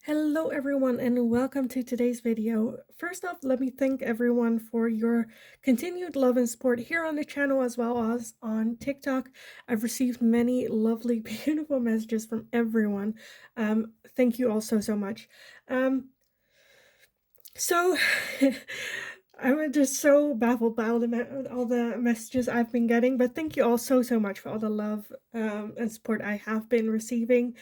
Hello everyone and welcome to today's video. First off, let me thank everyone for your continued love and support here on the channel as well as on TikTok. I've received many lovely, beautiful messages from everyone. Thank you all so much. Um, so I'm just so baffled by all the messages I've been getting, but thank you all so much for all the love and support I have been receiving.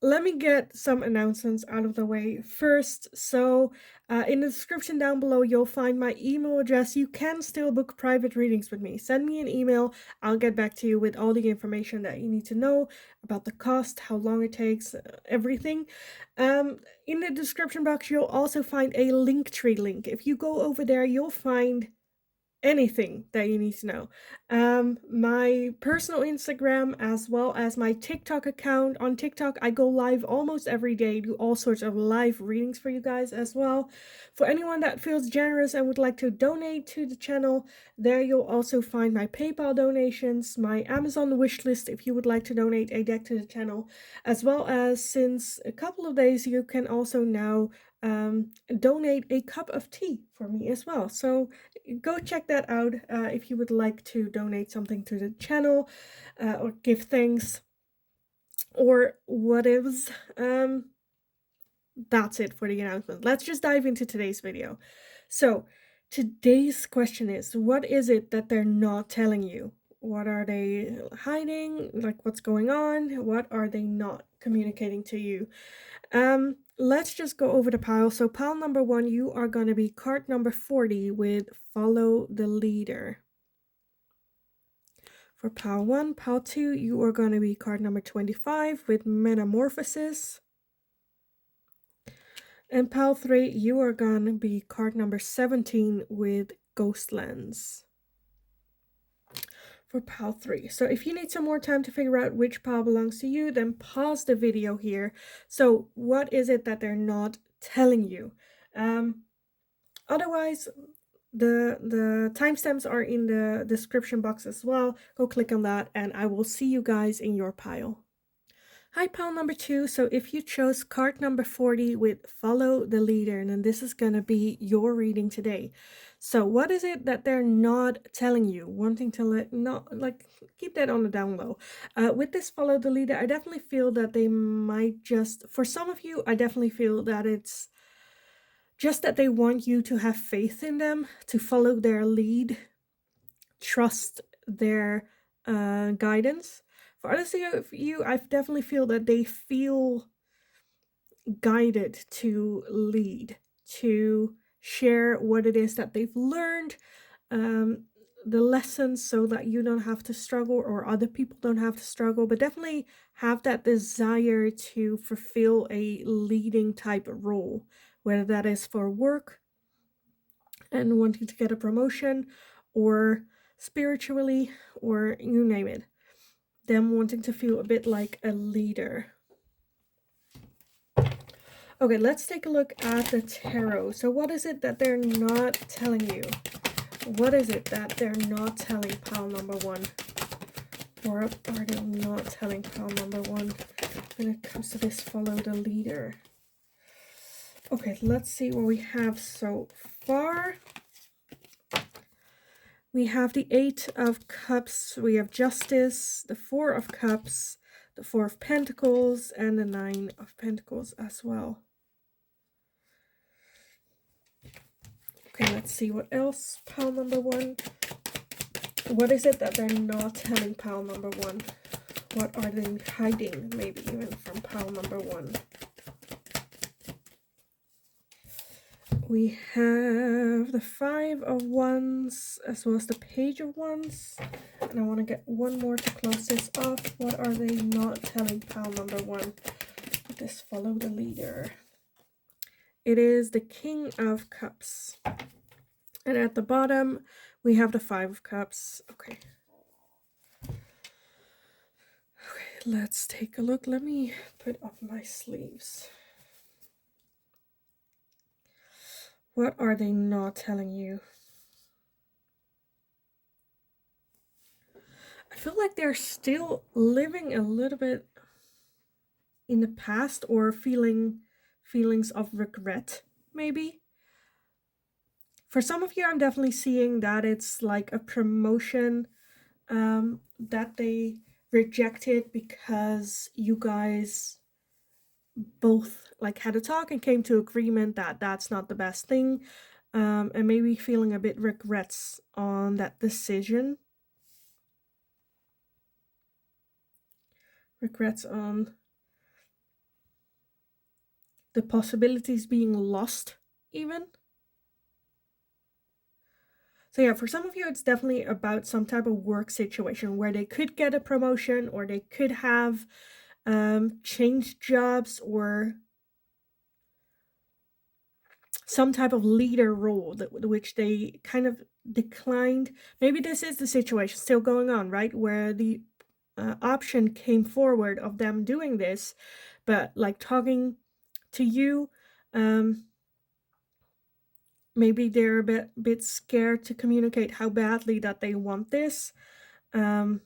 Let me get some announcements out of the way first. In the description down below, you'll find my email address. You can still book private readings with me. Send me an email. I'll get back to you with all the information that you need to know about the cost, how long it takes, everything. In the description box, you'll also find a Linktree link. If you go over there, you'll find anything that you need to know. My personal Instagram as well as my TikTok account. On TikTok, I go live almost every day, do all sorts of live readings for you guys as well. For anyone that feels generous and would like to donate to the channel, there you'll also find my PayPal donations, my Amazon wish list if you would like to donate a deck to the channel, as well as since a couple of days you can also now donate a cup of tea for me as well. So go check that out if you would like to donate something to the channel or give thanks or what is. That's it for the announcement. Let's just dive into today's video. So today's question is, what is it that they're not telling you? What are they hiding? Like, what's going on? What are they not communicating to you? Let's just go over the pile. So pile number 1, you are going to be card number 40 with follow the leader. For pile 1, pile 2, you are going to be card number 25 with metamorphosis. And pile 3, you are going to be card number 17 with Ghostlands. For pile 3. So if you need some more time to figure out which pile belongs to you, then pause the video here. So what is it that they're not telling you? Otherwise, the timestamps are in the description box as well. Go click on that and I will see you guys in your pile. Hi, pile number 2. So if you chose card number 40 with follow the leader, then this is going to be your reading today. So what is it that they're not telling you? Wanting to keep that on the down low. With this follow the leader, I definitely feel that they might just, for some of you, I definitely feel that it's just that they want you to have faith in them, to follow their lead, trust their guidance. For others of you, I definitely feel that they feel guided to lead, to share what it is that they've learned, the lessons, so that you don't have to struggle or other people don't have to struggle, but definitely have that desire to fulfill a leading type of role, whether that is for work and wanting to get a promotion, or spiritually, or you name it. Them wanting to feel a bit like a leader. Okay, let's take a look at the tarot. So what is it that they're not telling you? What is it that they're not telling pile number 1? Or are they not telling pile number 1 when it comes to this follow the leader? Okay, let's see what we have so far. We have the 8 of Cups, we have Justice, the 4 of Cups, the 4 of Pentacles, and the 9 of Pentacles as well. Okay, let's see what else. Pile number 1. What is it that they're not telling pile number 1? What are they hiding, maybe even from pile number 1? We have the 5 of Wands as well as the Page of Wands. And I want to get one more to close this off. What are they not telling pile number 1 with this follow the leader? It is the King of Cups. And at the bottom, we have the 5 of Cups. Okay. Okay, let's take a look. Let me put up my sleeves. What are they not telling you? I feel like they're still living a little bit in the past, or feelings of regret, maybe. For some of you, I'm definitely seeing that it's like a promotion that they rejected because you guys both like had a talk and came to agreement that that's not the best thing, and maybe feeling a bit regrets on that decision, regrets on the possibilities being lost even. So yeah, for some of you, it's definitely about some type of work situation where they could get a promotion, or they could have changed jobs, or some type of leader role that which they kind of declined. Maybe this is the situation still going on, right? Where the option came forward of them doing this, but like talking to you, um, maybe they're a bit scared to communicate how badly that they want this. Um,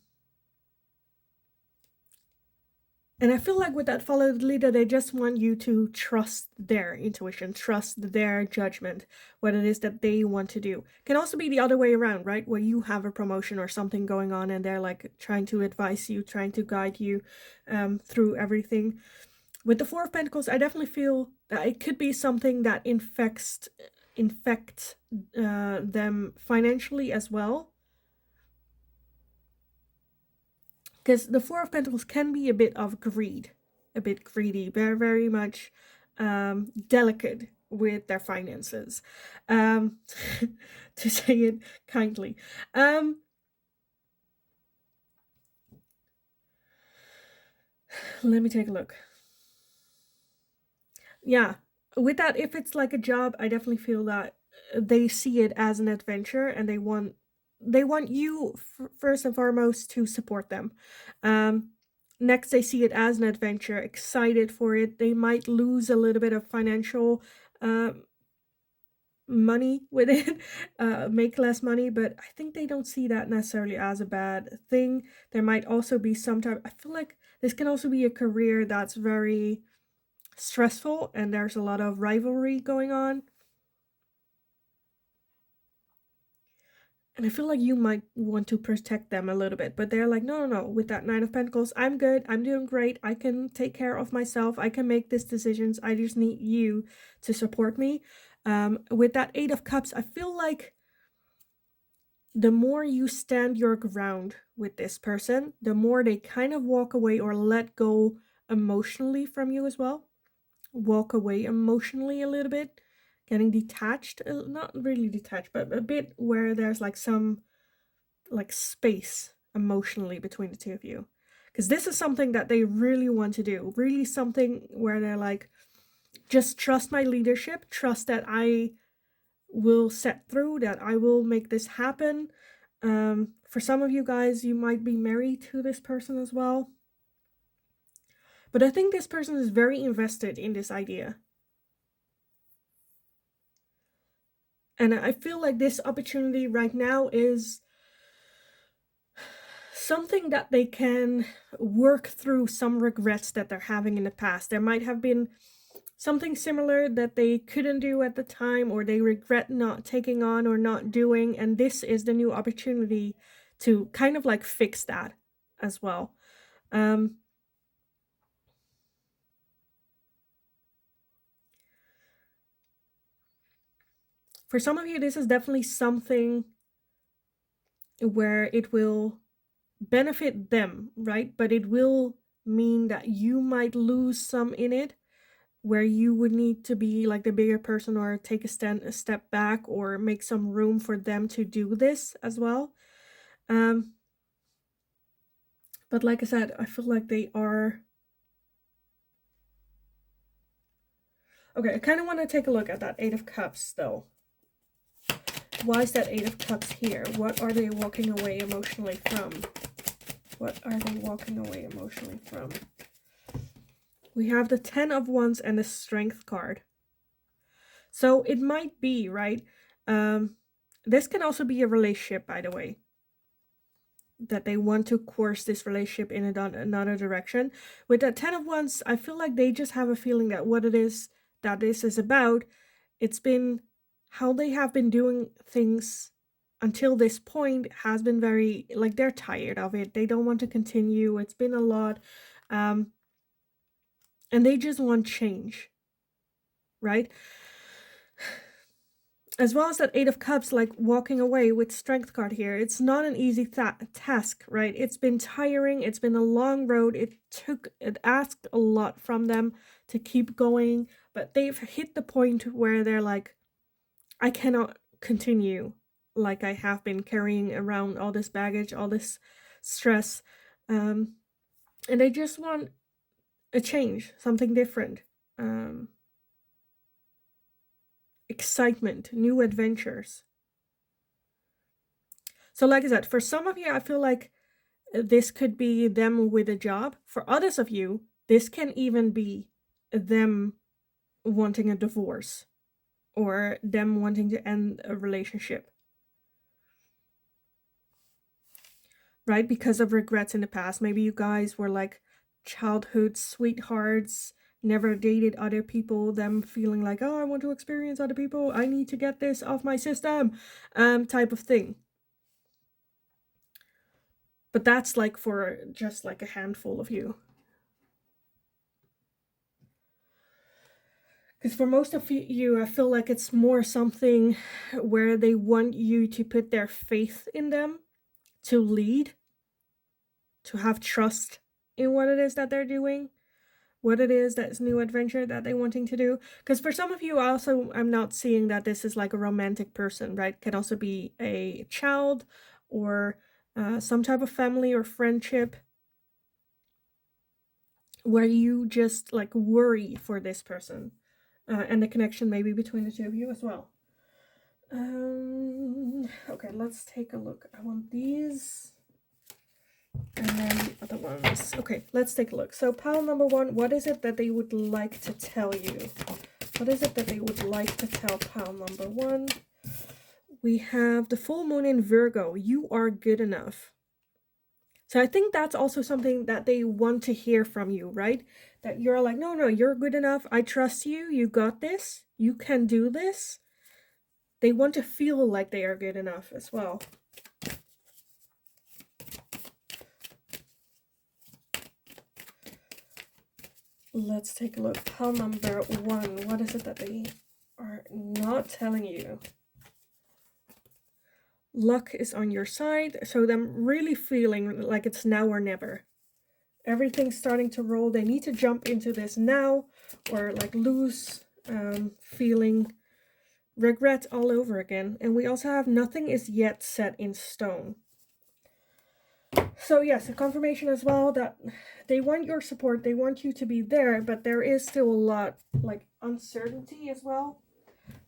And I feel like with that followed leader, they just want you to trust their intuition, trust their judgment, what it is that they want to do. Can also be the other way around, right? Where you have a promotion or something going on and they're like trying to advise you, trying to guide you through everything. With the Four of Pentacles, I definitely feel that it could be something that infects them financially as well. Because the Four of Pentacles can be a bit of greed, a bit greedy, very, very much delicate with their finances, um, to say it kindly. Let me take a look. Yeah, with that, if it's like a job, I definitely feel that they see it as an adventure, and they want you first and foremost to support them. Um, Next, they see it as an adventure, excited for it. They might lose a little bit of financial uh, money with it, make less money, but I think they don't see that necessarily as a bad thing. There might also be some type, I feel like this can also be a career that's very stressful and there's a lot of rivalry going on. And I feel like you might want to protect them a little bit, but they're like, no, no, no. With that Nine of Pentacles, I'm good. I'm doing great. I can take care of myself. I can make these decisions. I just need you to support me. With that Eight of Cups, I feel like the more you stand your ground with this person, the more they kind of walk away or let go emotionally from you as well. Walk away emotionally a little bit, getting detached, not really detached, but a bit where there's like some like space emotionally between the two of you. Because this is something that they really want to do, really something where they're like, just trust my leadership, trust that I will set through, that I will make this happen. For some of you guys, you might be married to this person as well. But I think this person is very invested in this idea. And I feel like this opportunity right now is something that they can work through some regrets that they're having in the past. There might have been something similar that they couldn't do at the time, or they regret not taking on or not doing, and this is the new opportunity to kind of like fix that as well. For some of you, this is definitely something where it will benefit them, right? But it will mean that you might lose some in it, where you would need to be like the bigger person, or take a step back, or make some room for them to do this as well. But like I said, I feel like they are okay. I kind of want to take a look at that Eight of Cups though. Why is that Eight of Cups here? What are they walking away emotionally from? What are they walking away emotionally from? We have the Ten of Wands and the Strength card. So it might be, right? This can also be a relationship, by the way. that they want to course this relationship in another direction. With that 10 of Wands, I feel like they just have a feeling that what it is that this is about, it's been how they have been doing things until this point has been very, like, they're tired of it. They don't want to continue. It's been a lot. And they just want change, right? As well as that 8 of Cups, like walking away with Strength card here. It's not an easy task, right? It's been tiring. It's been a long road. It asked a lot from them to keep going, but they've hit the point where they're like, I cannot continue like I have been, carrying around all this baggage, all this stress. And they just want a change, something different. Excitement, new adventures. So like I said, for some of you, I feel like this could be them with a job. For others of you, this can even be them wanting a divorce or them wanting to end a relationship, right? Because of regrets in the past. Maybe you guys were like childhood sweethearts, never dated other people, them feeling like, oh, I want to experience other people, I need to get this off my system, type of thing. But that's like for just like a handful of you. Because for most of you, I feel like it's more something where they want you to put their faith in them, to lead, to have trust in what it is that they're doing, what it is that's new adventure that they're wanting to do. Because for some of you also, I'm not seeing that this is like a romantic person, right? Can also be a child or some type of family or friendship where you just like worry for this person. And the connection maybe between the two of you as well. Okay, let's take a look. I want these and then the other ones. Okay, let's take a look. So pile number 1, what is it that they would like to tell you? What is it that they would like to tell pile number 1? We have the full moon in Virgo. You are good enough. So I think that's also something that they want to hear from you, right? That you're like, no, you're good enough. I trust you. You got this. You can do this. They want to feel like they are good enough as well. Let's take a look. Pile number 1. What is it that they are not telling you? Luck is on your side. So them really feeling like it's now or never. Everything's starting to roll. They need to jump into this now or like lose feeling regret all over again. And we also have nothing is yet set in stone. So yes, a confirmation as well that they want your support. They want you to be there, but there is still a lot like uncertainty as well.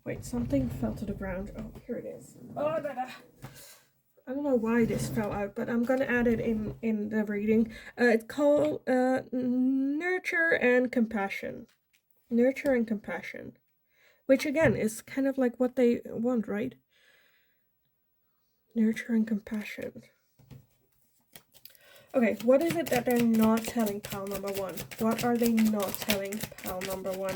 Wait, something fell to the ground. Oh, here it is. Oh, I don't know why this fell out, but I'm gonna add it in the reading. It's called nurture and compassion. Nurture and compassion, which again is kind of like what they want, right? Nurture and compassion. Okay, what is it that they're not telling pile number 1? What are they not telling pile number 1?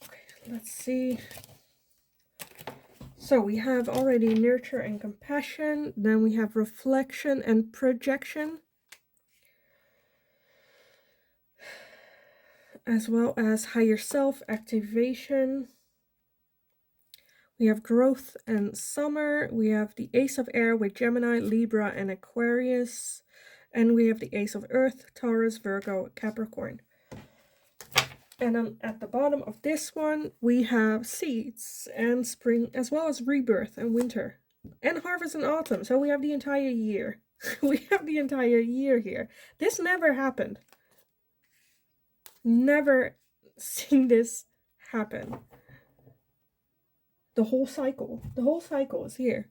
Okay, let's see. So we have already nurture and compassion. Then we have reflection and projection. As well as higher self activation. We have growth and summer. We have the Ace of Air with Gemini, Libra, and Aquarius. And we have the Ace of Earth, Taurus, Virgo, Capricorn. And then at the bottom of this one, we have seeds and spring, as well as rebirth and winter. And harvest and autumn. So we have the entire year. We have the entire year here. This never happened. Never seen this happen. The whole cycle is here.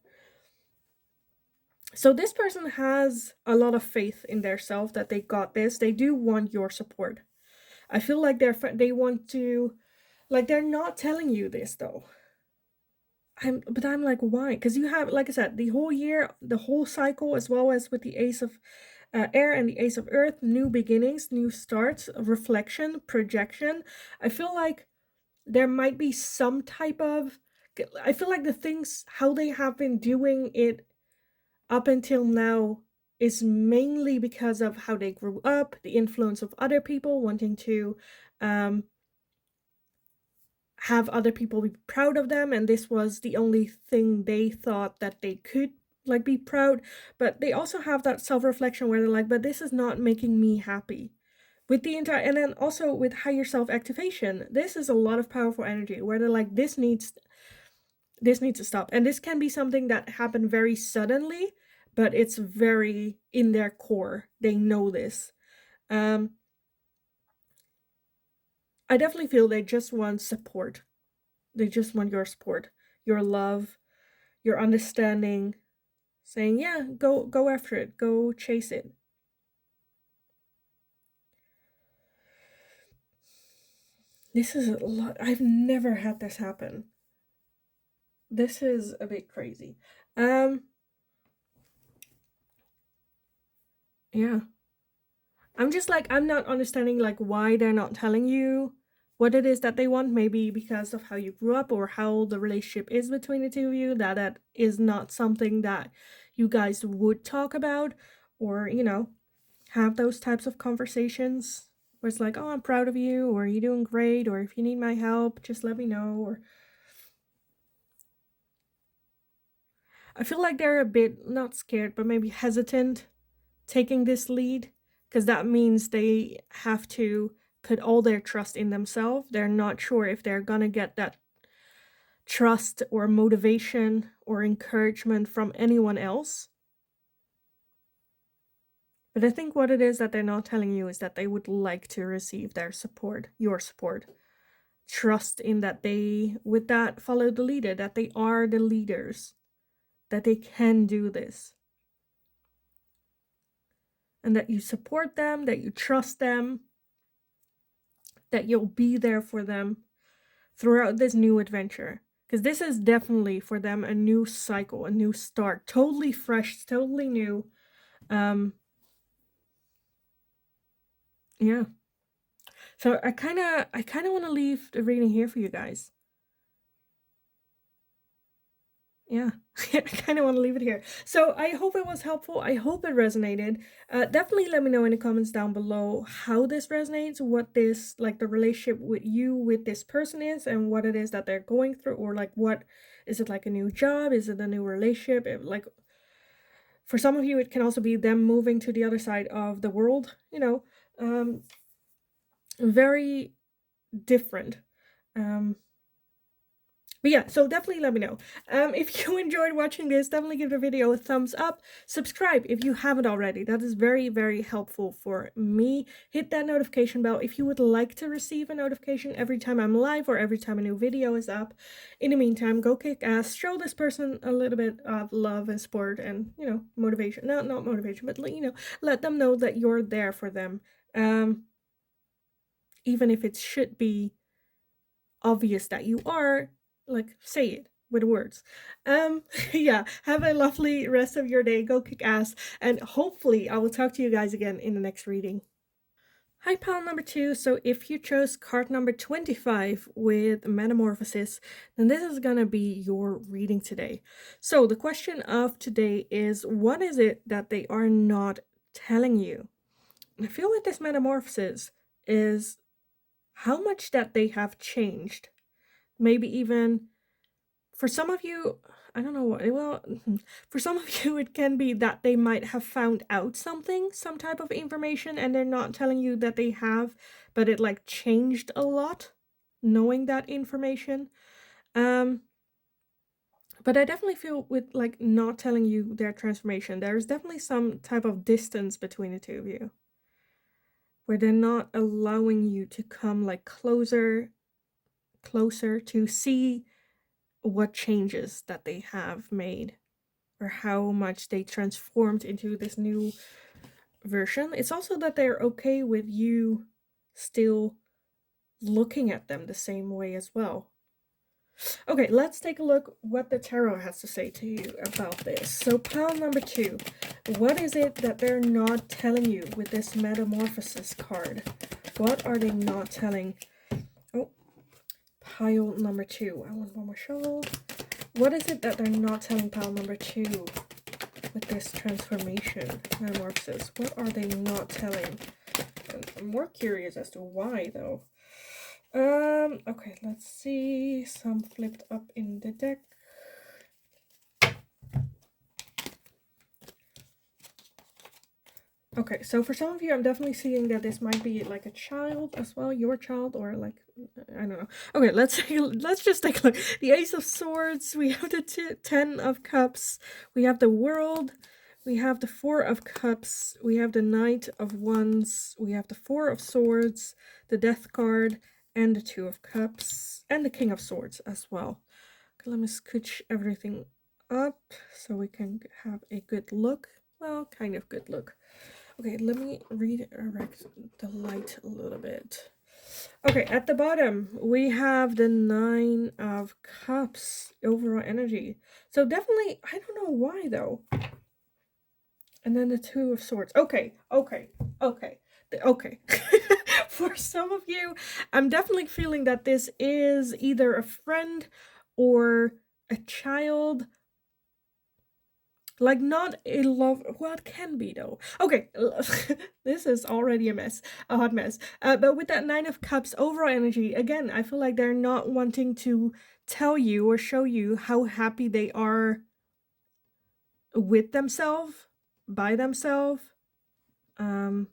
So this person has a lot of faith in their self that they got this. They do want your support. I feel like they want to, like, they're not telling you this though. I'm like, why? Because you have, like I said, the whole year, the whole cycle, as well as with the Ace of Air and the Ace of Earth, new beginnings, new starts, reflection, projection. I feel like there might be some type of. I feel like the things how they have been doing it up until now is mainly because of how they grew up, the influence of other people wanting to um, have other people be proud of them, and this was the only thing they thought that they could like be proud. But they also have that self-reflection where they're like, but this is not making me happy. With the entire, and then also with higher self activation, this is a lot of powerful energy where they're like, this needs to stop. And this can be something that happened very suddenly, but it's very in their core. They know this. Um, I definitely feel they just want support. They just want your support, your love, your understanding, saying, yeah, go after it, go chase it. This is a lot. I've never had this happen. This is a bit crazy. Um, yeah. I'm just like, I'm not understanding like why they're not telling you what it is that they want. Maybe because of how you grew up or how the relationship is between the two of you, that is not something that you guys would talk about, or have those types of conversations where it's like, oh, I'm proud of you, or you're doing great, or if you need my help, just let me know. Or I feel like they're a bit not scared, but maybe hesitant taking this lead, because that means they have to put all their trust in themselves. They're not sure if they're gonna get that trust or motivation or encouragement from anyone else. But I think what it is that they're not telling you is that they would like to receive their support, your support. Trust in that they, with that, follow the leader, that they are the leaders, that they can do this, and that you support them, that you trust them, that you'll be there for them throughout this new adventure. Because this is definitely for them a new cycle, a new start, totally fresh, totally new. Um, yeah. So I kind of want to leave the reading here for you guys. Yeah, I kind of want to leave it here. So I hope it was helpful. I hope it resonated. Definitely let me know in the comments down below how this resonates, what this, like the relationship with you, with this person is, and what it is that they're going through, or like what, is it like a new job? Is it a new relationship? Like for some of you, it can also be them moving to the other side of the world, very different. Um, But yeah, so definitely let me know. If you enjoyed watching this, definitely give the video a thumbs up. Subscribe if you haven't already. That is very, very helpful for me. Hit that notification bell if you would like to receive a notification every time I'm live or every time a new video is up. In the meantime, go kick ass. Show this person a little bit of love and support and, motivation. No, not motivation, but, let them know that you're there for them. Even if it should be obvious that you are, like, say it with words. Yeah, have a lovely rest of your day. Go kick ass, and hopefully I will talk to you guys again in the next reading. Hi, pile number 2. So if you chose card number 25 with Metamorphosis, then this is gonna be your reading today. So the question of today is, what is it that they are not telling you? I feel like this Metamorphosis is how much that they have changed. Maybe even for some of you, I don't know what, well, for some of you, it can be that they might have found out something, some type of information, and they're not telling you that they have, but it like changed a lot knowing that information. Um, but I definitely feel with like not telling you their transformation, there's definitely some type of distance between the two of you where they're not allowing you to come like closer to see what changes that they have made or how much they transformed into this new version. It's also that they're okay with you still looking at them the same way as well. Okay, let's take a look what the tarot has to say to you about this. So pile number 2, what is it that they're not telling you with this metamorphosis card? What are they not telling? Oh, pile number 2. I want one more shuffle. What is it that they're not telling pile number 2 with this transformation, metamorphosis? What are they not telling? I'm more curious as to why, though. Okay, let's see. Some flipped up in the deck. Okay, so for some of you, I'm definitely seeing that this might be like a child as well, your child, or like, I don't know. Okay, let's just take a look. The Ace of Swords, we have the 10 of Cups, we have the World, we have the 4 of Cups, we have the Knight of Wands, we have the 4 of Swords, the Death card, and the 2 of Cups, and the King of Swords as well. Okay, let me scooch everything up so we can have a good look. Well, kind of good look. Okay, let me redirect the light a little bit. Okay, at the bottom, we have the 9 of Cups, overall energy. So definitely, I don't know why, though. And then the 2 of Swords. Okay. For some of you, I'm definitely feeling that this is either a friend or a child. Like, not a love. Well, it can be, though. Okay, this is already a hot mess. But with that 9 of Cups, overall energy, again, I feel like they're not wanting to tell you or show you how happy they are with themselves, by themselves. And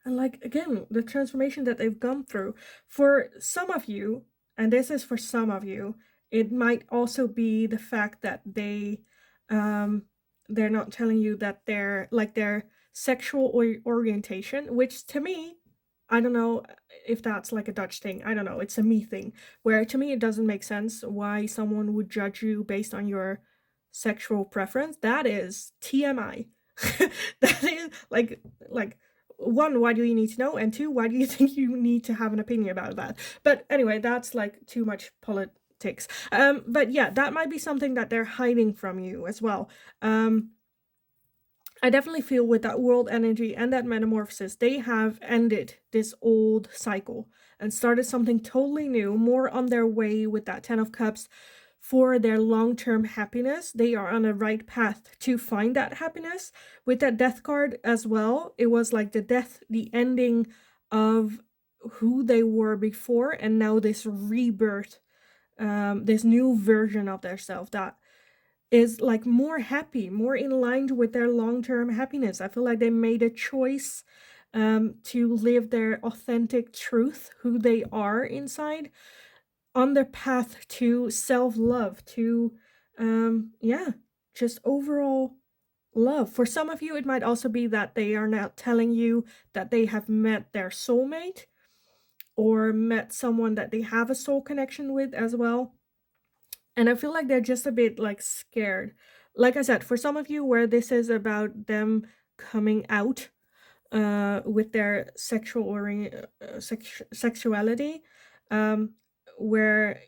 like, again, the transformation that they've gone through. For some of you, and this is for some of you, it might also be the fact that they're not telling you that they're like their sexual orientation, which to me, I don't know if that's like a Dutch thing. I don't know. It's a me thing, where to me it doesn't make sense why someone would judge you based on your sexual preference. That is TMI. That is like one, why do you need to know? And two, why do you think you need to have an opinion about that? But anyway, that's like too much politics. But yeah, that might be something that they're hiding from you as well. I definitely feel with that world energy and that metamorphosis, they have ended this old cycle and started something totally new, more on their way with that 10 of Cups for their long-term happiness. They are on the right path to find that happiness. With that Death card as well, it was like the death, the ending of who they were before, and now this rebirth, this new version of themselves that is like more happy, more in line with their long-term happiness. I feel like they made a choice to live their authentic truth, who they are inside, on their path to self-love, to yeah, just overall love. For some of you, it might also be that they are now telling you that they have met their soulmate or met someone that they have a soul connection with as well. And I feel like they're just a bit like scared. Like I said, for some of you where this is about them coming out with their sexuality, where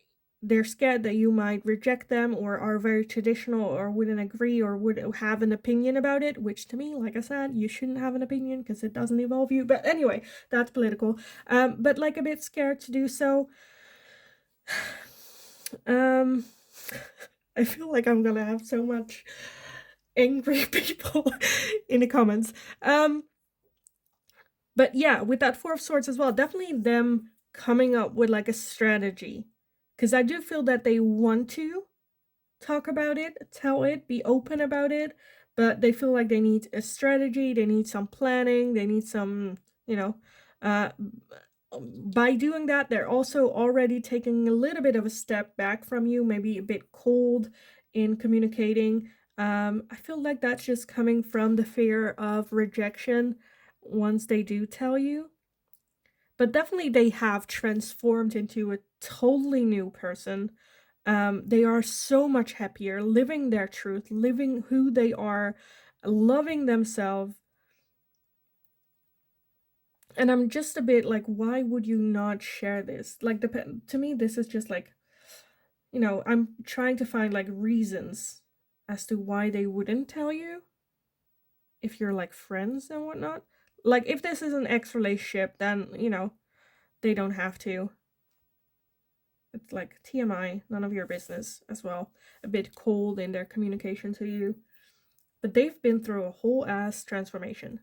they're scared that you might reject them or are very traditional or wouldn't agree or would have an opinion about it, which to me, like I said, you shouldn't have an opinion because it doesn't involve you. But anyway, that's political. But like a bit scared to do so. um I feel like I'm gonna have so much angry people in the comments. But yeah, with that 4 of Swords as well, definitely them coming up with like a strategy. Because I do feel that they want to talk about it, tell it, be open about it, but they feel like they need a strategy, they need some planning, they need some, you know, uh, by doing that, they're also already taking a little bit of a step back from you, maybe a bit cold in communicating. I feel like that's just coming from the fear of rejection once they do tell you. But definitely they have transformed into a totally new person. They are so much happier, living their truth, living who they are, loving themselves. And I'm just a bit like, why would you not share this? Like, to me, this is just like, I'm trying to find like reasons as to why they wouldn't tell you if you're like friends and whatnot. Like, if this is an ex relationship, then, they don't have to. It's like TMI, none of your business as well. A bit cold in their communication to you. But they've been through a whole ass transformation.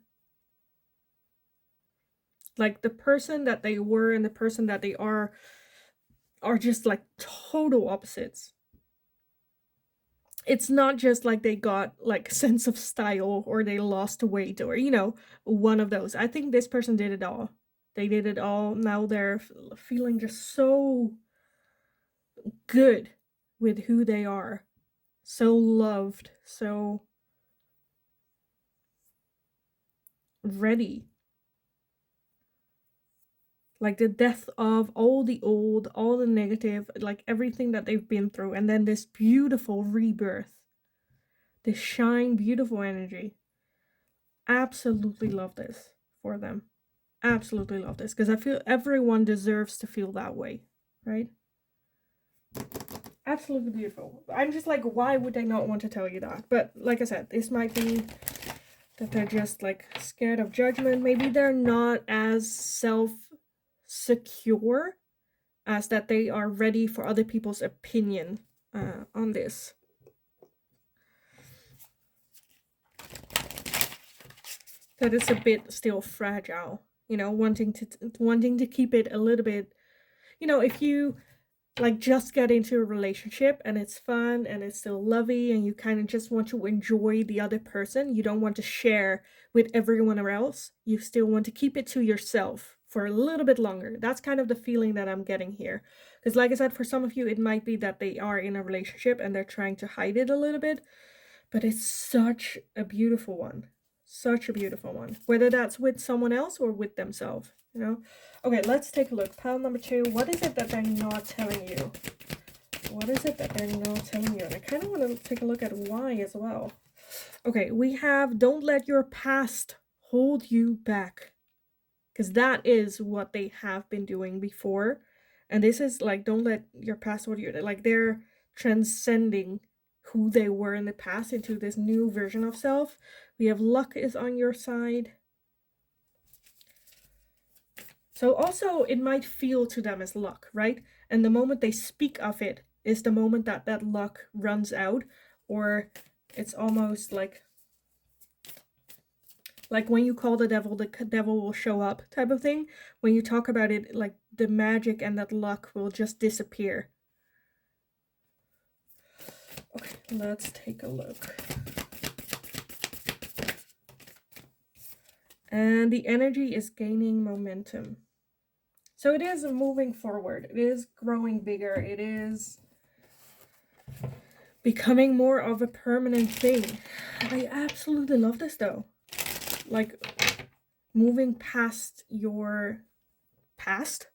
Like, the person that they were and the person that they are just like total opposites. It's not just like they got like sense of style or they lost weight or one of those. I think this person did it all. They did it all. Now they're feeling just so good with who they are. So loved, so ready. Like the death of all the old, all the negative, like everything that they've been through, and then this beautiful rebirth. This shine, beautiful energy. Absolutely love this for them. Absolutely love this, because I feel everyone deserves to feel that way, right? Absolutely beautiful. I'm just like, why would they not want to tell you that? But like I said, this might be that they're just like scared of judgment. Maybe they're not as self-secure as that they are ready for other people's opinion on this. That is a bit still fragile, wanting to keep it a little bit, if you like just get into a relationship and it's fun and it's still lovey and you kind of just want to enjoy the other person, you don't want to share with everyone else, you still want to keep it to yourself for a little bit longer. That's kind of the feeling that I'm getting here, because like I said, for some of you it might be that they are in a relationship and they're trying to hide it a little bit, but it's such a beautiful one. Such a beautiful one. Whether that's with someone else or with themselves, Okay, let's take a look. Pile number 2. What is it that they're not telling you? What is it that they're not telling you? And I kind of want to take a look at why as well. Okay, we have don't let your past hold you back. Because that is what they have been doing before. And this is like, don't let your past hold you. Like, they're transcending who they were in the past into this new version of self. We have luck is on your side. So also it might feel to them as luck, right? And the moment they speak of it is the moment that that luck runs out, or it's almost like when you call the devil will show up type of thing. When you talk about it, like the magic and that luck will just disappear. Okay, let's take a look. And the energy is gaining momentum. So it is moving forward. It is growing bigger. It is becoming more of a permanent thing. I absolutely love this though. Like moving past your past,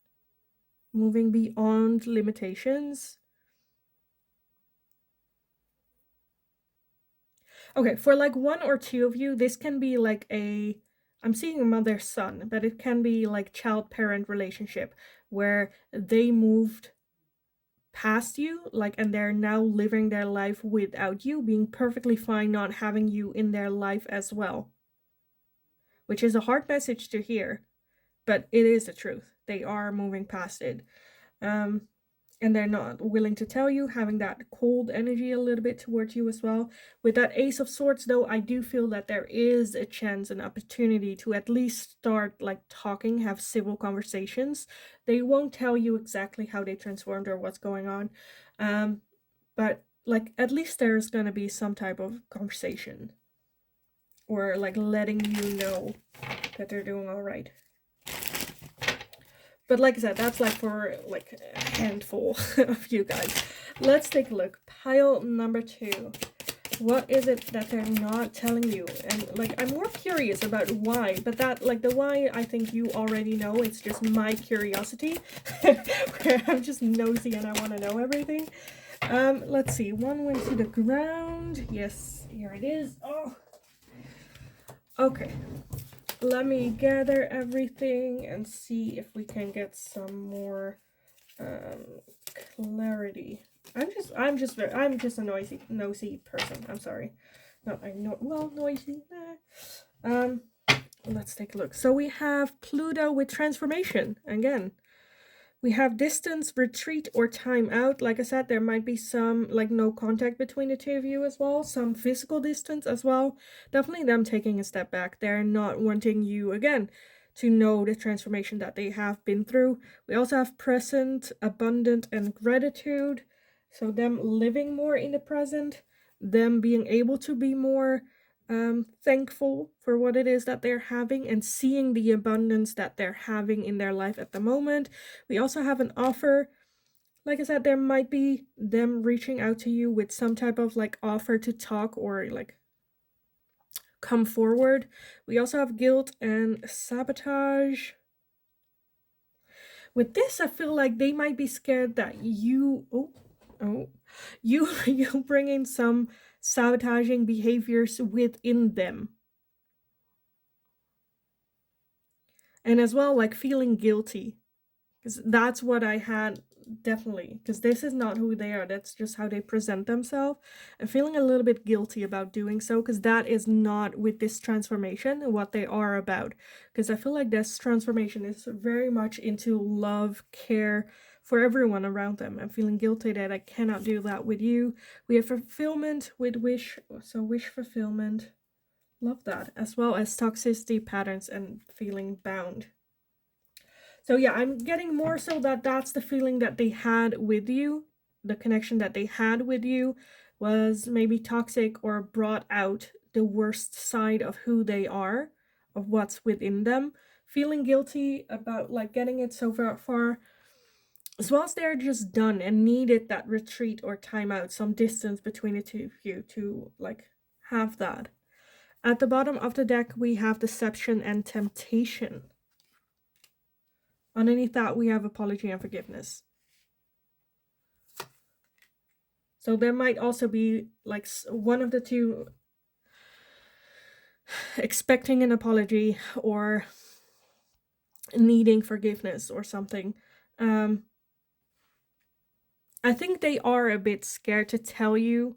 moving beyond limitations. Okay, for like 1 or 2 of you, this can be like I'm seeing a mother-son, but it can be like child-parent relationship where they moved past you, like, and they're now living their life without you, being perfectly fine not having you in their life as well. Which is a hard message to hear, but it is the truth. They are moving past it. And they're not willing to tell you, having that cold energy a little bit towards you as well. With that Ace of Swords, though, I do feel that there is a chance, an opportunity to at least start like talking, have civil conversations. They won't tell you exactly how they transformed or what's going on. But like at least there's gonna be some type of conversation. Or like letting you know that they're doing all right. But like I said, that's like for like a handful of you guys. Let's take a look. Pile number 2. What is it that they're not telling you? And like, I'm more curious about why, but that like the why I think you already know. It's just my curiosity where I'm just nosy and I want to know everything. Let's see. 1 went to the ground. Yes, here it is. Oh, okay. let me gather everything and see if we can get some more clarity. I'm just a nosy person. I'm sorry. No, I know. Well, noisy. Let's take a look. So we have Pluto with transformation again. We have distance, retreat, or time out. Like I said, there might be some like no contact between the two of you as well. Some physical distance as well. Definitely them taking a step back. They're not wanting you again to know the transformation that they have been through. We also have present, abundant, and gratitude. So them living more in the present, them being able to be more thankful for what it is that they're having and seeing the abundance that they're having in their life at the moment. We also have an offer. Like I said, there might be them reaching out to you with some type of like offer to talk or like come forward. We also have guilt and sabotage. With this, I feel like they might be scared that you bring in some sabotaging behaviors within them. And as well, like feeling guilty. Because that's what I had, definitely. Because this is not who they are. That's just how they present themselves. And feeling a little bit guilty about doing so. Because that is not with this transformation what they are about. Because I feel like this transformation is very much into love, care for everyone around them. I'm feeling guilty that I cannot do that with you. We have fulfillment with wish. So wish fulfillment. Love that. As well as toxicity patterns and feeling bound. So yeah, I'm getting more so that that's the feeling that they had with you. The connection that they had with you was maybe toxic or brought out the worst side of who they are, of what's within them. Feeling guilty about like getting it so far, as well as they're just done and needed that retreat or time out, some distance between the two of you to like have that. At the bottom of the deck, we have deception and temptation. Underneath that, we have apology and forgiveness. So there might also be like one of the two expecting an apology or needing forgiveness or something. I think they are a bit scared to tell you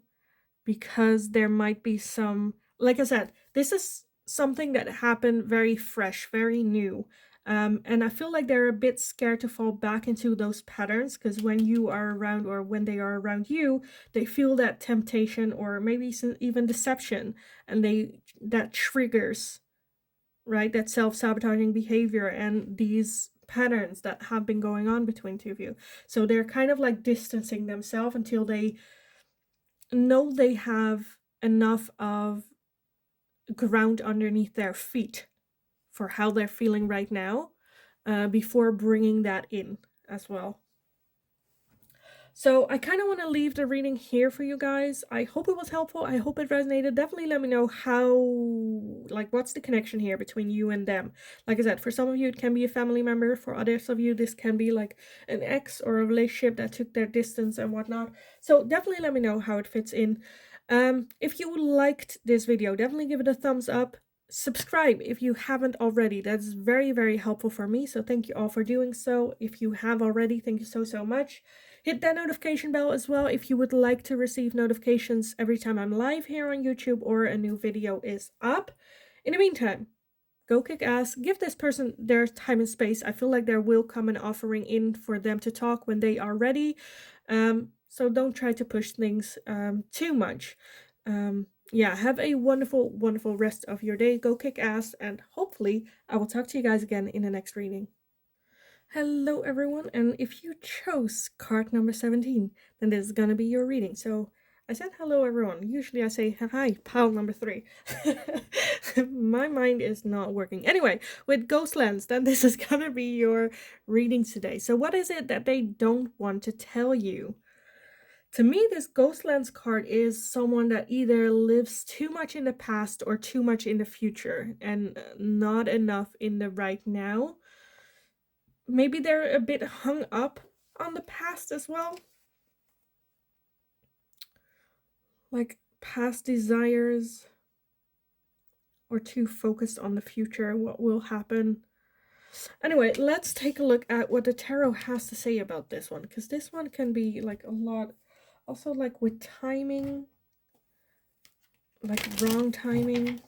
because there might be some, like I said, this is something that happened very fresh, very new. And I feel like they're a bit scared to fall back into those patterns because when you are around or when they are around you, they feel that temptation or maybe even deception, and that triggers, right, that self-sabotaging behavior and these patterns that have been going on between two of you. So they're kind of like distancing themselves until they know they have enough of ground underneath their feet for how they're feeling right now before bringing that in as well. So I kind of want to leave the reading here for you guys. I hope it was helpful. I hope it resonated. Definitely let me know how, like, what's the connection here between you and them. Like I said, for some of you, it can be a family member. For others of you, this can be like an ex or a relationship that took their distance and whatnot. So definitely let me know how it fits in. If you liked this video, definitely give it a thumbs up. Subscribe if you haven't already. That's very, very helpful for me. So thank you all for doing so. If you have already, thank you so much. Hit that notification bell as well if you would like to receive notifications every time I'm live here on YouTube or a new video is up. In the meantime, go kick ass. Give this person their time and space. I feel like there will come an offering in for them to talk when they are ready. So don't try to push things too much. Yeah, have a wonderful, wonderful rest of your day. Go kick ass, and hopefully I will talk to you guys again in the next reading. Hello everyone, and if you chose card number 17, then this is gonna be your reading. So I said hello everyone. Usually I say hi, pile number 3. My mind is not working. Anyway, with Ghost Lens, then this is gonna be your reading today. So what is it that they don't want to tell you? To me, this Ghost Lens card is someone that either lives too much in the past or too much in the future and not enough in the right now. Maybe they're a bit hung up on the past as well. Like past desires. or too focused on the future, what will happen. Anyway, let's take a look at what the tarot has to say about this one, because this one can be like a lot, also like with timing, like wrong timing.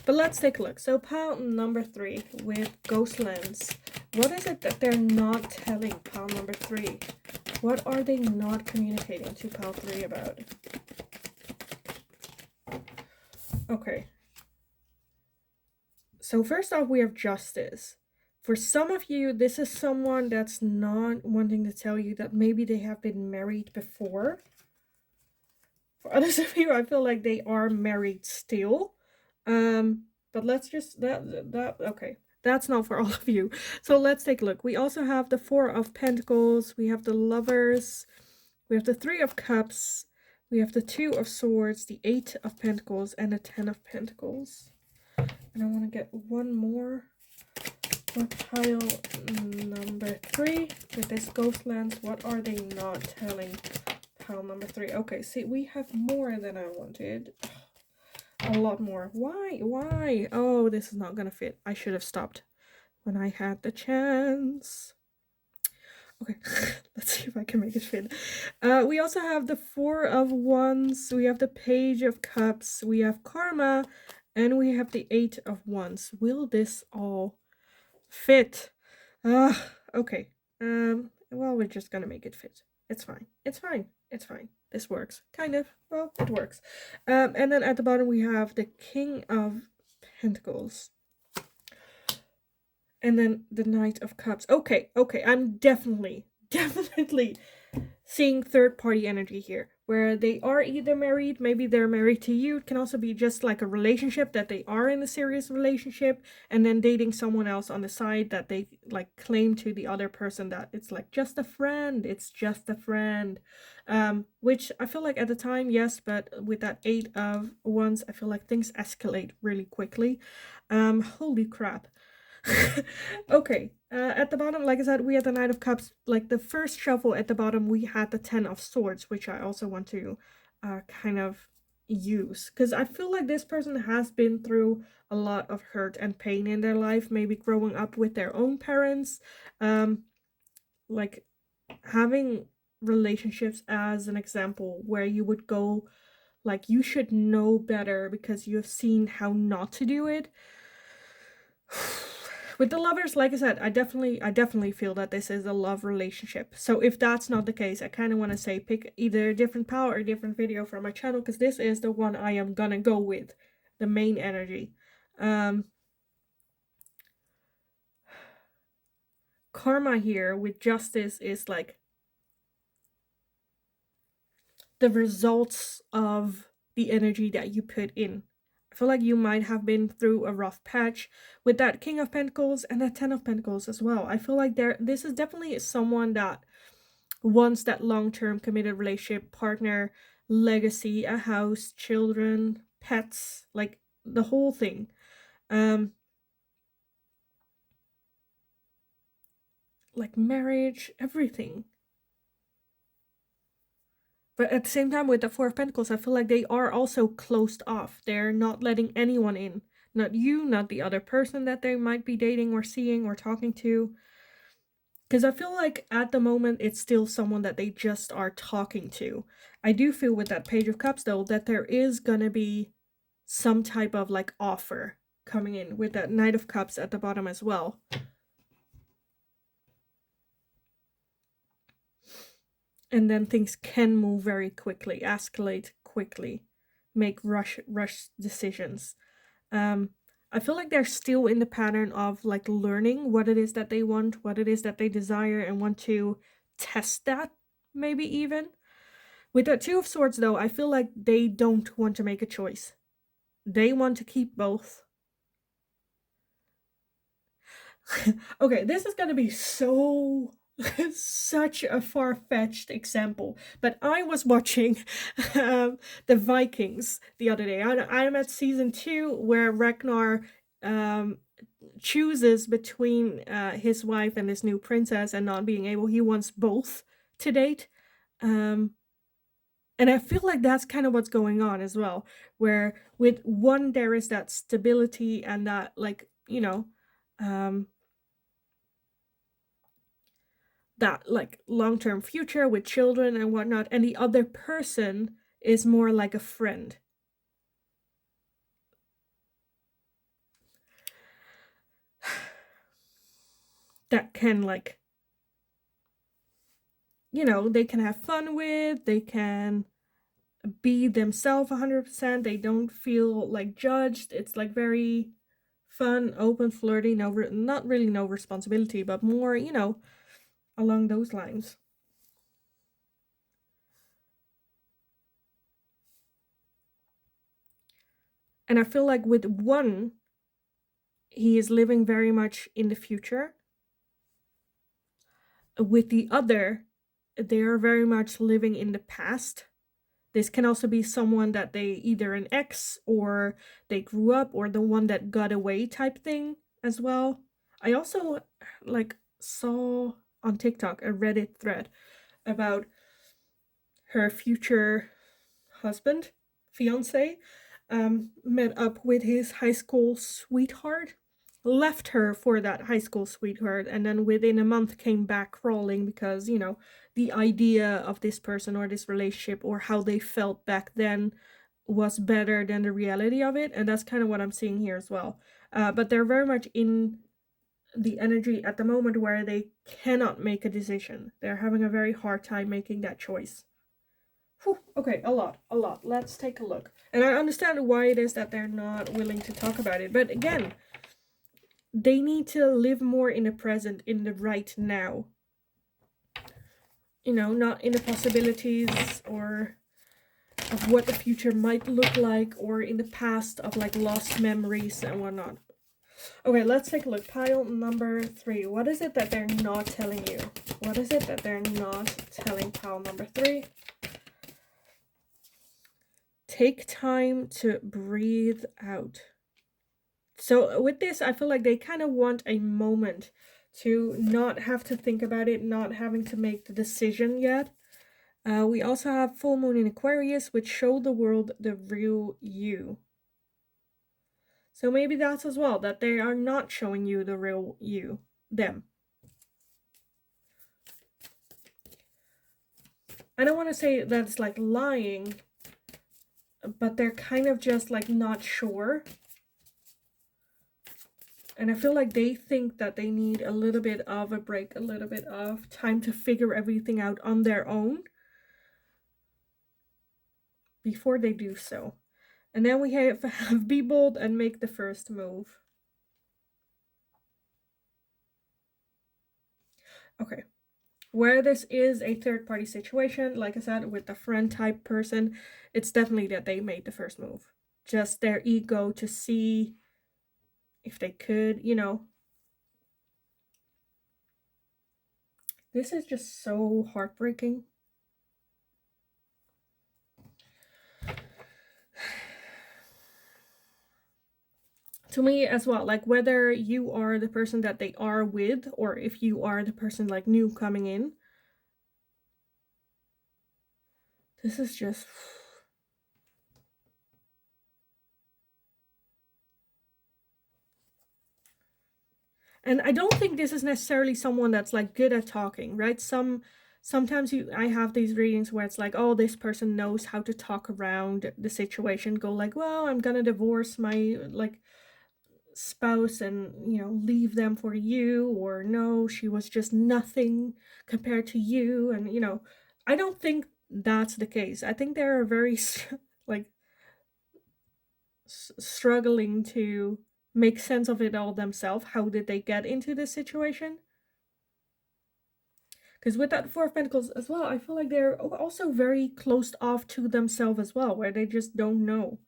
But let's take a look. So pile number 3 with ghost lens. What is it that they're not telling pile number 3? What are they not communicating to pile 3 about? Okay. So first off, we have justice. For some of you, this is someone that's not wanting to tell you that maybe they have been married before. For others of you, I feel like they are married still. But let's just okay. That's not for all of you. So let's take a look. We also have the 4 of Pentacles, we have the Lovers, we have the 3 of Cups, we have the 2 of Swords, the 8 of Pentacles, and the 10 of Pentacles. And I want to get one more for pile number 3 with this ghost lens. What are they not telling pile number 3? Okay, see, we have more than I wanted. A lot more. Why? Oh, this is not gonna fit. I should have stopped when I had the chance. Okay, let's see if I can make it fit. We also have the 4 of Wands, we have the Page of Cups, we have Karma, and we have the 8 of Wands. Will this all fit? Okay. Well, we're just gonna make it fit. It's fine. It's fine. It's fine. This works. Kind of. Well, it works. And then at the bottom we have the King of Pentacles. And then the Knight of Cups. Okay, I'm definitely seeing third-party energy here, where they are either married, maybe they're married to you. It can also be just like a relationship, that they are in a serious relationship and then dating someone else on the side, that they like claim to the other person that it's like just a friend, it's just a friend. Which I feel like at the time, yes, but with that 8 of Wands, I feel like things escalate really quickly. Holy crap. Okay, at the bottom, like I said, we had the Knight of Cups. Like the first shuffle at the bottom, we had the 10 of Swords, which I also want to kind of use, because I feel like this person has been through a lot of hurt and pain in their life, maybe growing up with their own parents, like having relationships as an example where you would go like you should know better because you have seen how not to do it. With the Lovers, like I said, I definitely feel that this is a love relationship. So if that's not the case, I kind of want to say pick either a different pile or a different video from my channel, because this is the one I am gonna go with, the main energy. Karma here with justice is like the results of the energy that you put in. I feel like you might have been through a rough patch with that King of Pentacles and that 10 of Pentacles as well. I feel like this is definitely someone that wants that long-term committed relationship, partner, legacy, a house, children, pets, like the whole thing. Like marriage, everything. But at the same time, with the 4 of Pentacles, I feel like they are also closed off. They're not letting anyone in. Not you, not the other person that they might be dating or seeing or talking to. Because I feel like at the moment, it's still someone that they just are talking to. I do feel with that Page of Cups, though, that there is going to be some type of like offer coming in with that Knight of Cups at the bottom as well. And then things can move very quickly, escalate quickly, make rush decisions. I feel like they're still in the pattern of like learning what it is that they want, what it is that they desire, and want to test that, maybe even. With that 2 of Swords, though, I feel like they don't want to make a choice. They want to keep both. Okay, this is gonna be so such a far-fetched example, but I was watching the Vikings the other day. I'm at season 2 where Ragnar chooses between his wife and his new princess and not being able. He wants both to date. And I feel like that's kind of what's going on as well, where with one there is that stability and that like, um that like long-term future with children and whatnot, and the other person is more like a friend that can like, they can have fun with, they can be themselves 100%, they don't feel like judged. It's like very fun, open, flirty, not really no responsibility, but more, along those lines. And I feel like with one, he is living very much in the future. With the other, they are very much living in the past. This can also be someone that they either an ex or they grew up or the one that got away type thing as well. I also like saw on TikTok a Reddit thread about her future husband, fiance, met up with his high school sweetheart, left her for that high school sweetheart, and then within a month came back crawling because, the idea of this person or this relationship or how they felt back then was better than the reality of it. And that's kind of what I'm seeing here as well. But they're very much in the energy at the moment where they cannot make a decision. They're having a very hard time making that choice. Whew, okay, a lot, a lot. Let's take a look. And I understand why it is that they're not willing to talk about it. But again, they need to live more in the present, in the right now. Not in the possibilities or of what the future might look like or in the past of like lost memories and whatnot. Okay, let's take a look. Pile number 3. What is it that they're not telling you? What is it that they're not telling pile number 3? Take time to breathe out. So with this, I feel like they kind of want a moment to not have to think about it, not having to make the decision yet. We also have full moon in Aquarius, which show the world the real you. So maybe that's as well, that they are not showing you the real you, them. I don't want to say that it's like lying, but they're kind of just like not sure. And I feel like they think that they need a little bit of a break, a little bit of time to figure everything out on their own before they do so. And then we have be bold and make the first move. Okay. Where this is a third-party situation, like I said, with a friend type person, it's definitely that they made the first move. Just their ego to see if they could, This is just so heartbreaking. To me as well, like whether you are the person that they are with or if you are the person like new coming in. This is just... And I don't think this is necessarily someone that's like good at talking, right? Sometimes I have these readings where it's like, oh, this person knows how to talk around the situation, go like, well, I'm gonna divorce my like spouse and leave them for you, or no, she was just nothing compared to you. And I don't think that's the case. I think they're very like struggling to make sense of it all themselves. How did they get into this situation? Because with that Four of Pentacles as well, I feel like they're also very closed off to themselves as well, where they just don't know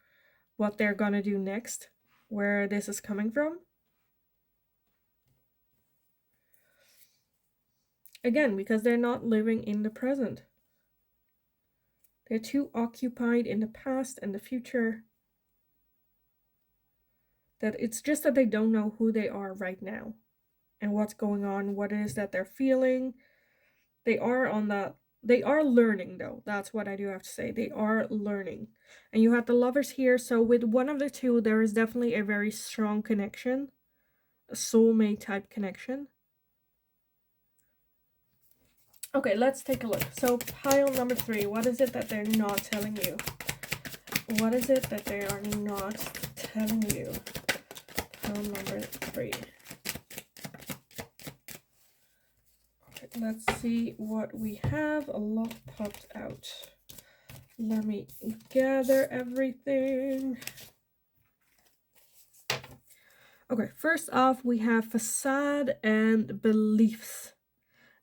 what they're gonna do next, where this is coming from. Again, because they're not living in the present. They're too occupied in the past and the future that it's just that they don't know who they are right now and what's going on, what it is that they're feeling. They are on that They are learning though. That's what I do have to say. They are learning. And you have the lovers here. So with one of the two, there is definitely a very strong connection, a soulmate type connection. Okay, let's take a look. So pile number 3, what is it that they're not telling you? What is it that they are not telling you? Pile number 3. Okay, let's see what we have. A lot popped out. Let me gather everything. Okay, first off, we have facade and beliefs.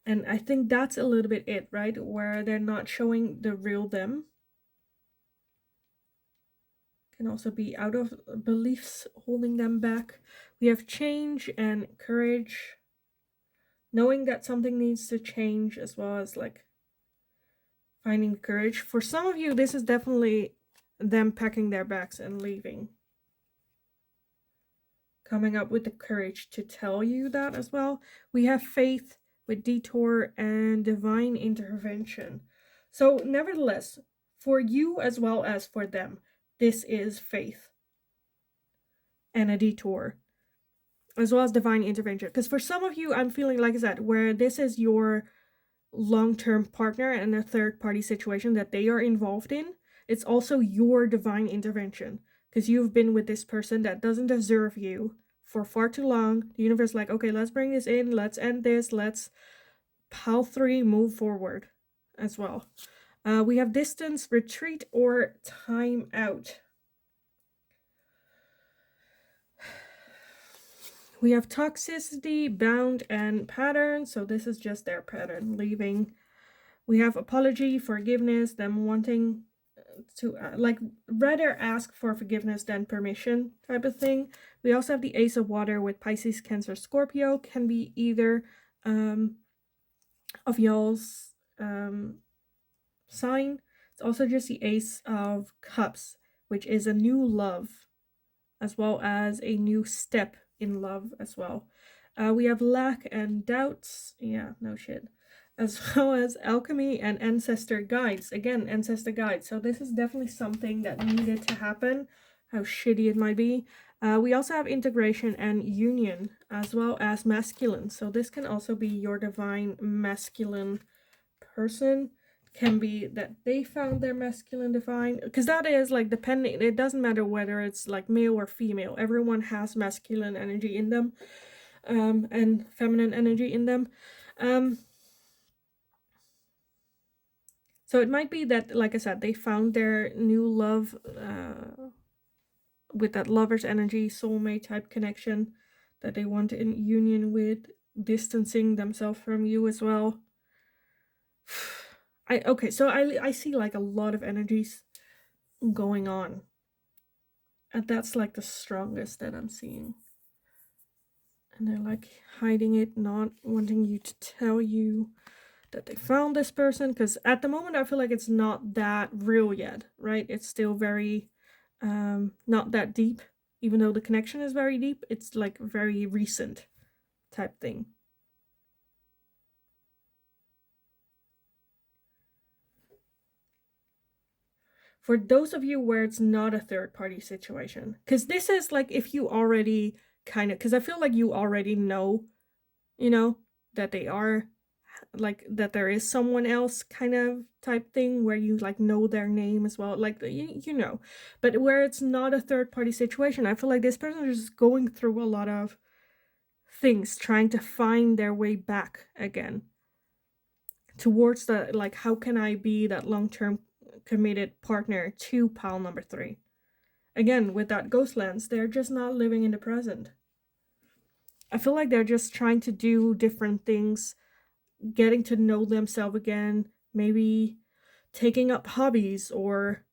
And I think that's a little bit it, right? Where they're not showing the real them. Can also be out of beliefs holding them back. We have change and courage. Knowing that something needs to change, as well as like finding courage. For some of you, this is definitely them packing their bags and leaving. Coming up with the courage to tell you that as well. We have faith with detour and divine intervention. So nevertheless, for you as well as for them, this is faith and a detour, as well as divine intervention. Because for some of you, I'm feeling, like I said, where this is your long-term partner and a third-party situation that they are involved in, it's also your divine intervention. Because you've been with this person that doesn't deserve you for far too long. The universe like, okay, let's bring this in, let's end this, let's pile 3, move forward as well. We have distance, retreat, or time out. We have toxicity, bound, and pattern. So this is just their pattern, leaving. We have apology, forgiveness, them wanting to like rather ask for forgiveness than permission type of thing. We also have the Ace of Water with Pisces, Cancer, Scorpio. Can be either of y'all's sign. It's also just the Ace of Cups, which is a new love, as well as a new step in love as well. We have lack and doubts. Yeah, no shit. As well as alchemy and ancestor guides. Again, ancestor guides. So this is definitely something that needed to happen, how shitty it might be. We also have integration and union, as well as masculine. So this can also be your divine masculine person. Can be that they found their masculine divine, because that is like depending, it doesn't matter whether it's like male or female, everyone has masculine energy in them and feminine energy in them. So it might be that, like I said, they found their new love with that lover's energy, soulmate type connection that they want in union with, distancing themselves from you as well. So I see like a lot of energies going on, and that's like the strongest that I'm seeing. And they're like hiding it, not wanting you to tell you that they found this person, because at the moment I feel like it's not that real yet, right? It's still very not that deep. Even though the connection is very deep, it's like very recent type thing. For those of you where it's not a third party situation, because this is like if you already kind of, because I feel like you already know, you know, that they are like, that there is someone else kind of type thing where you like know their name as well, like you know. But where it's not a third party situation, I feel like this person is just going through a lot of things, trying to find their way back again towards the, like, how can I be that long-term committed partner to pile number 3. Again, with that ghost lens, they're just not living in the present. I feel like they're just trying to do different things, getting to know themselves again, maybe taking up hobbies, or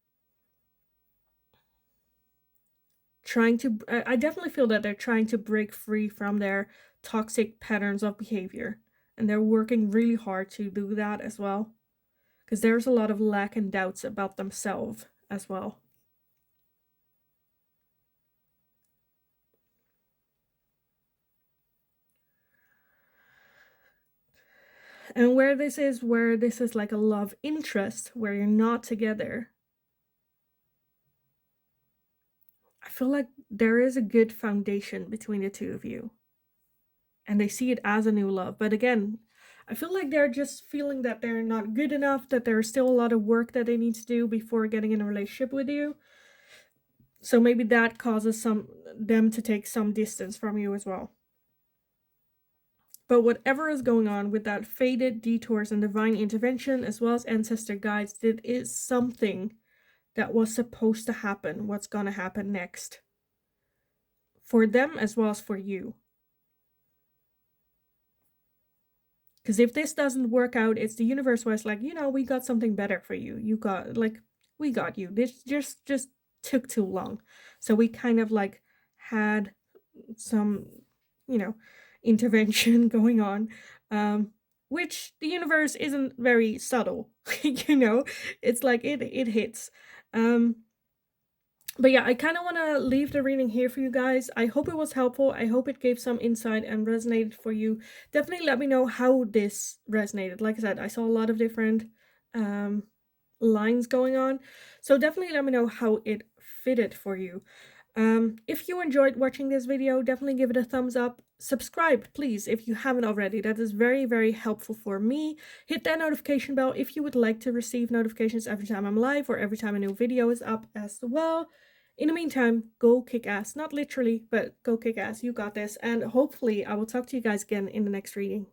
trying to, I definitely feel that they're trying to break free from their toxic patterns of behavior, and they're working really hard to do that as well, because there's a lot of lack and doubts about themselves as well. And where this is like a love interest, where you're not together, I feel like there is a good foundation between the two of you. And they see it as a new love. But again, I feel like they're just feeling that they're not good enough, that there's still a lot of work that they need to do before getting in a relationship with you. So maybe that causes them to take some distance from you as well. But whatever is going on with that faded detours and divine intervention, as well as ancestor guides, it is something that was supposed to happen, what's going to happen next. For them as well as for you. Because if this doesn't work out, it's the universe was like, we got something better for you. We got you. This just took too long. So we kind of like had some, intervention going on, which the universe isn't very subtle. It's like it hits. But yeah, I kind of want to leave the reading here for you guys. I hope it was helpful. I hope it gave some insight and resonated for you. Definitely let me know how this resonated. Like I said, I saw a lot of different lines going on. So definitely let me know how it fitted for you. If you enjoyed watching this video, definitely give it a thumbs up. Subscribe, please, if you haven't already. That is very, very helpful for me. Hit that notification bell if you would like to receive notifications every time I'm live or every time a new video is up as well. In the meantime, go kick ass. Not literally, but go kick ass. You got this. And hopefully I will talk to you guys again in the next reading.